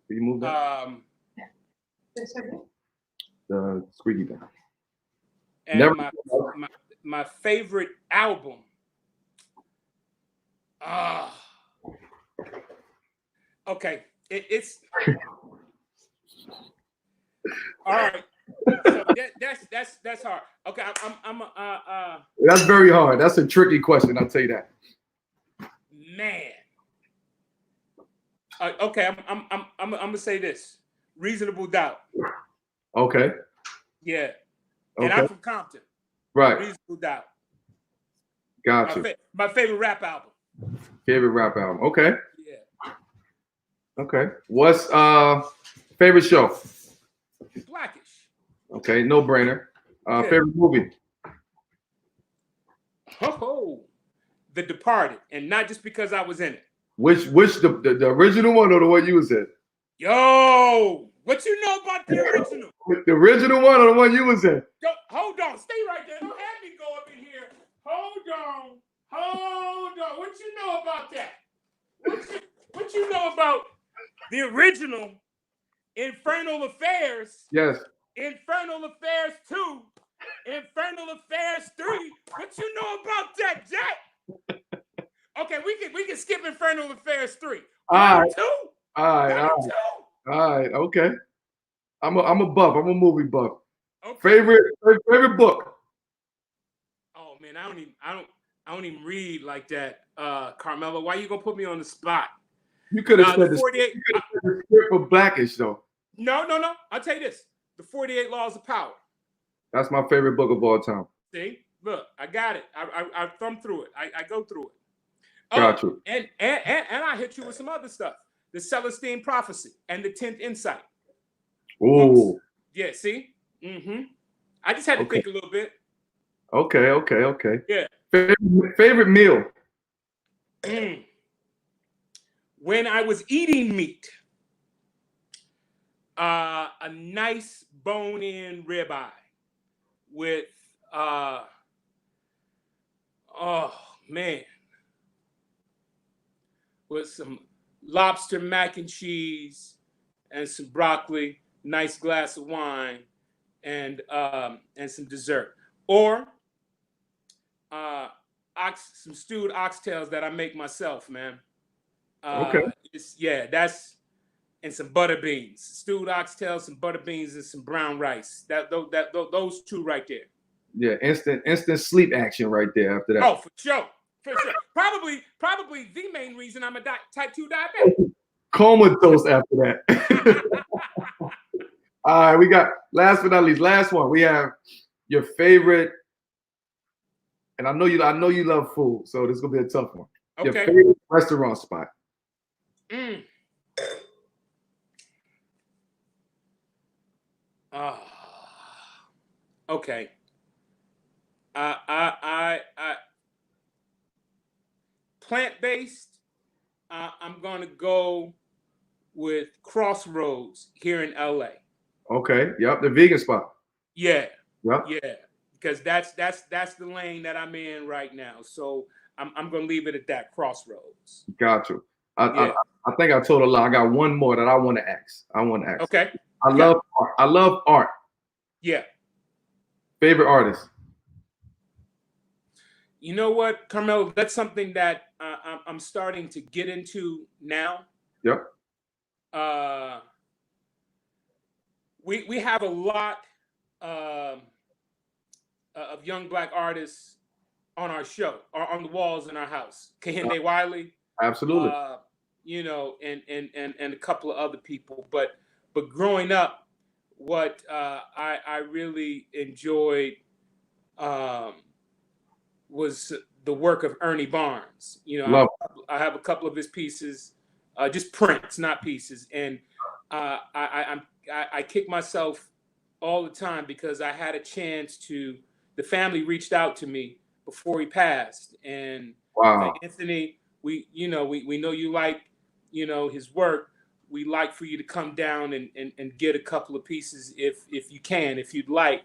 Speaker 1: you move that? The squeaky thing.
Speaker 2: And my favorite album. Okay, it's all right. So that's hard. Okay, I'm
Speaker 1: That's very hard. That's a tricky question. I'll tell you that.
Speaker 2: Man. Okay, I'm gonna say this. Reasonable Doubt.
Speaker 1: Okay.
Speaker 2: Yeah. And I'm from Compton.
Speaker 1: Right.
Speaker 2: Reasonable Doubt.
Speaker 1: Gotcha.
Speaker 2: My favorite rap album.
Speaker 1: Favorite rap album. Okay.
Speaker 2: Yeah.
Speaker 1: Okay. What's favorite show?
Speaker 2: Blackish.
Speaker 1: Okay, no brainer. Favorite movie?
Speaker 2: The Departed, and not just because I was in it.
Speaker 1: Which the original one or the one you was in?
Speaker 2: Yo, what you know about the original?
Speaker 1: The original one or the one you was in?
Speaker 2: Hold on, stay right there. Don't have me go up in here. Hold on. What you know about that? What you know about the original Infernal Affairs?
Speaker 1: Yes.
Speaker 2: Infernal Affairs 2, Infernal Affairs 3. What you know about that, Jack? Okay, we can skip Infernal Affairs 3.
Speaker 1: All right.
Speaker 2: 2.
Speaker 1: All right. Okay. I'm a buff. I'm a movie buff.
Speaker 2: Okay.
Speaker 1: Favorite book.
Speaker 2: Oh man, I don't even read like that. Carmelo, why you gonna put me on the spot?
Speaker 1: You could have said
Speaker 2: the 48
Speaker 1: the script for Blackish though.
Speaker 2: No. I'll tell you this. The 48 Laws of Power.
Speaker 1: That's my favorite book of all time.
Speaker 2: See, look, I got it. I thumb through it. I go through it.
Speaker 1: Got you.
Speaker 2: And I hit you with some other stuff. The Celestine Prophecy and the 10th Insight.
Speaker 1: Ooh.
Speaker 2: Yeah, see? Mm-hmm. I just had to think a little bit.
Speaker 1: Okay.
Speaker 2: Yeah.
Speaker 1: Favorite meal?
Speaker 2: When I was eating meat, A nice bone-in ribeye with oh man, with some lobster mac and cheese and some broccoli, nice glass of wine, and some dessert, or some stewed oxtails that I make myself, man.
Speaker 1: Okay.
Speaker 2: That's and some butter beans, stewed oxtails, some butter beans, and some brown rice. Those two right there.
Speaker 1: Yeah, instant sleep action right there after that.
Speaker 2: Oh, for sure. Probably the main reason I'm a type 2 diabetic.
Speaker 1: Comatose after that. All right, we got last but not least, last one. We have your favorite, and I know you love food, so this is gonna be a tough one. Okay. Your favorite restaurant spot.
Speaker 2: Okay. I plant-based. I'm gonna go with Crossroads here in LA.
Speaker 1: Okay. Yep. The vegan spot.
Speaker 2: Yeah.
Speaker 1: Yep.
Speaker 2: Yeah. Because that's the lane that I'm in right now. So I'm gonna leave it at that. Crossroads.
Speaker 1: Got you. I think I told a lot. I got one more that I want to ask.
Speaker 2: Okay.
Speaker 1: I love art. I love art.
Speaker 2: Yeah.
Speaker 1: Favorite artist.
Speaker 2: You know what, Carmelo? That's something that I'm starting to get into now.
Speaker 1: Yep.
Speaker 2: We have a lot of young Black artists on our show, or on the walls in our house. Kehinde Wiley.
Speaker 1: Absolutely.
Speaker 2: And a couple of other people. But growing up, what I really enjoyed was the work of Ernie Barnes. I have a couple of his pieces, just prints, not pieces, and I kick myself all the time because I had a chance to. The family reached out to me before he passed, and
Speaker 1: wow,
Speaker 2: Anthony, we know you like his work. We like for you to come down and get a couple of pieces if you can, if you'd like.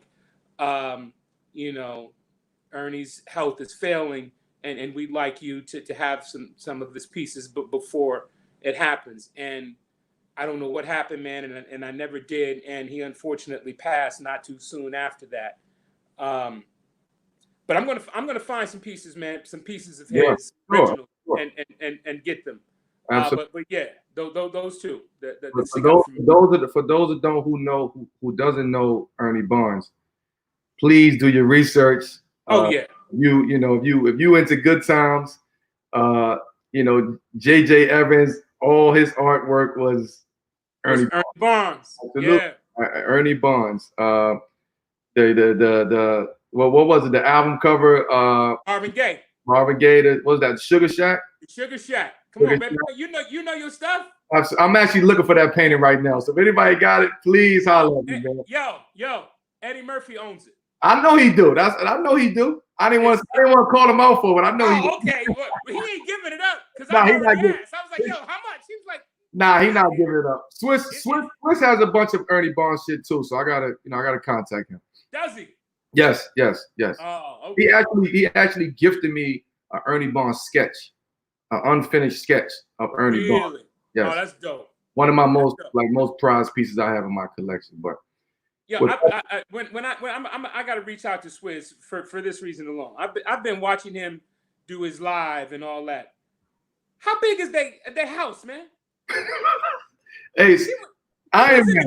Speaker 2: Ernie's health is failing, and we'd like you to have some of his pieces, but before it happens. And I don't know what happened, man, and I never did. And he unfortunately passed not too soon after that. But I'm gonna find some pieces, man, some pieces of his original, and get them. But yeah, those two.
Speaker 1: For those who doesn't know Ernie Barnes, please do your research.
Speaker 2: Yeah.
Speaker 1: If you into good times, J.J. Evans, all his artwork was Ernie
Speaker 2: Barnes.
Speaker 1: Absolutely. Yeah. Ernie Barnes. What was it? The album cover.
Speaker 2: Marvin Gaye.
Speaker 1: Marvin Gaye. What was that? Sugar Shack.
Speaker 2: Sugar Shack. Come on, baby. You know your stuff.
Speaker 1: I'm actually looking for that painting right now. So if anybody got it, please holler at me, man.
Speaker 2: Yo, Eddie Murphy owns it.
Speaker 1: I know he do. I know he do. I didn't want to call him out for it. I know he do.
Speaker 2: Okay. Well, he ain't giving it up because I already asked. I was like, yo, how much? He was like,
Speaker 1: nah, he's not giving it up. Swiss has a bunch of Ernie Barnes shit too, so I gotta contact him.
Speaker 2: Does he?
Speaker 1: Yes.
Speaker 2: Oh, okay.
Speaker 1: He actually gifted me an Ernie Barnes sketch, an unfinished sketch of Ernie Barnes. Yes.
Speaker 2: Oh, that's dope.
Speaker 1: One of my most prized pieces I have in my collection. But
Speaker 2: yeah, I got to reach out to Swizz for this reason alone. I've been watching him do his live and all that. How big is their house, man?
Speaker 1: Hey,
Speaker 2: I am in the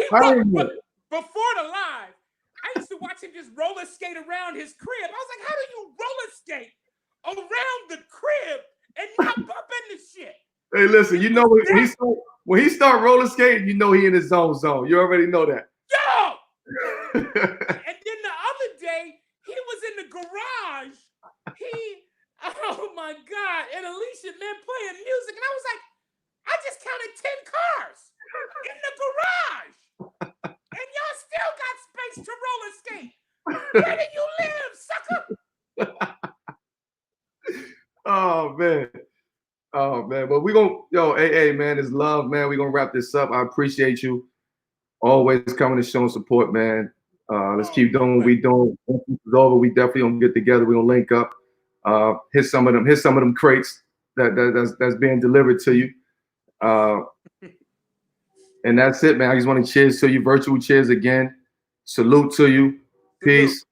Speaker 2: garage. Before the live, I used to watch him just roller skate around his crib. I was like, how do you roller skate around the crib and not bump into shit?
Speaker 1: Hey, listen, when he start roller skating, he in his zone. You already know that.
Speaker 2: Yo! And then the other day, he was in the garage. Oh my God. And Alicia, man, playing music. And I was like, I just counted 10 cars in the garage. And y'all still got space to roller skate. Where do you live, sucker?
Speaker 1: Oh man. But we gonna, hey man, it's love, man. We gonna wrap this up. I appreciate you. Always coming to show and support, man. Let's keep doing what we doing. Once this is over, we definitely gonna get together. We gonna link up. Here's some of them crates that's being delivered to you. And that's it, man. I just want to cheers to you, virtual cheers again. Salute to you. Peace.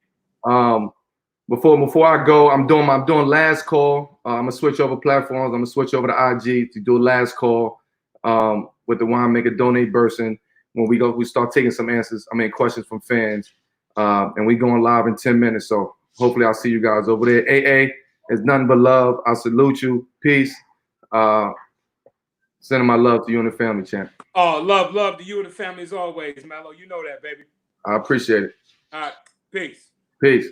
Speaker 1: Before I go, I'm doing last call. I'm gonna switch over platforms. I'm gonna switch over to IG to do a last call with the Winemaker Donate person. When we start taking some questions from fans, and we going live in 10 minutes. So hopefully I'll see you guys over there. AA, it's nothing but love. I salute you. Peace. Sending my love to you and the family, champ.
Speaker 2: Oh, love to you and the family as always, Melo. You know that, baby.
Speaker 1: I appreciate it.
Speaker 2: All right. Peace.
Speaker 1: Peace.